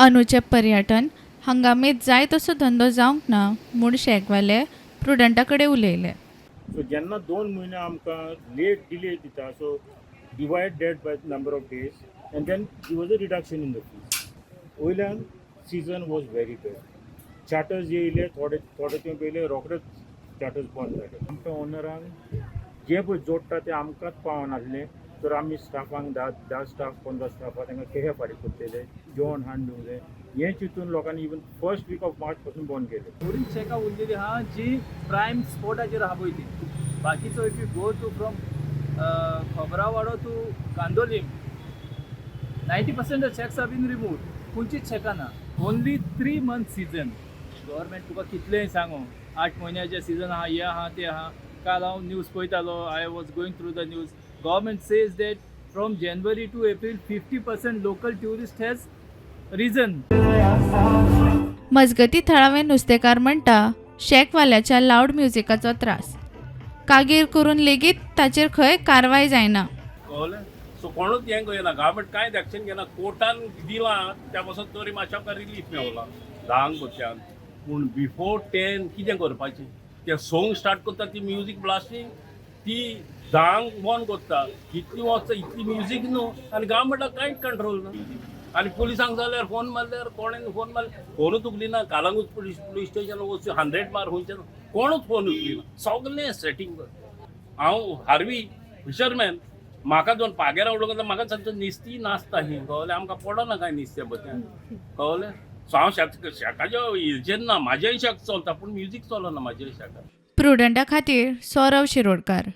अनुचे पर्यटन हंगामीत जाय तसो धंदो जावंक ना म्हूण शेकवाले प्रुडंटा कडेन उलयले. सो जेन्ना 2 म्हयने आमकां लेट डिले दिता, so divided that by number of days and then there was a reduction in the fees. वयल्यान season was very bad. Charters येयले, थोडे तेंप पयले रोखडेच चार्टर्स बंद जाले. आमच्या ओनरांक जे पळय जोडटा ते आमकांच पावनासलें, तर आमी स्टाफांक 10 स्टाफ 15 स्टाफ तांकां केहे फारीक करतले, जेवण हाडून दिवंक जाय. हें चिंतून लोकांनी even first week of March पासून बंद केले. थोडी चॅकां उरलेली आहा जी प्रायम स्पॉटाचेर आहा पळय ती. बाकीचो if you go to from Khobrawaddo to Candolim 90% shacks are been removed. खंयचीच चॅकां ना. Only 3 month season. गव्हर्मेंट तुका कितलेंय सांगू 8 म्हयन्याचें सीजन आहा, हें आहा तें आहा. काल हांव न्यूज पळयतालो, I was going through the news. Government says that from January to April 50% local tourist has risen. मजगती थळावे नुस्तेकार म्हणटा शेकवाल्याच्या लावड म्युझिकाचो त्रास. कागीर करून लेगीत ताचेर खंय कारवाय जायना. कळ्ळें. सो कोणूच हें करिना, गव्हर्मेंट कांयच एक्शन घेना. कोर्टान दिलां त्या पासून तरी मातशें आमकां रिलीफ मेवला 10 भरच्यान. पूण बिफोर 10 कितें करपाचें? ते सोंग स्टार्ट करता ती म्युजीक ब्लास्टींग, ती 10 बंद करता. कितली वचता इतली म्युजीक न्हू, आनी गव्हर्मेंटाक कांयच कंट्रोल ना. आनी पुलिसांक जाल्यार फोन मारल्यार कोणें फोन मारल्यार फोनूच उखलिना. कालांगूट पुलीस स्टेशन वचून 100 बार खंयच्यान कोणूच फोन उखलिना. सगळें सेटींग कर. हांव हार्वी फिशरमॅन, म्हाका दोन पागेरा उडोवंक म्हाका सांगता नुस्तीं नासता ही. कळ्ळें. आमकां पडना कांय नुस्तें बद्दल. कळ्ळें. सो हांव शेकाच्या हेजेर ना, म्हाजेय शेक चलता पूण म्युजीक चलना म्हाजेय शेकान. प्रुडंटा खातीर सौरव शिरोडकार.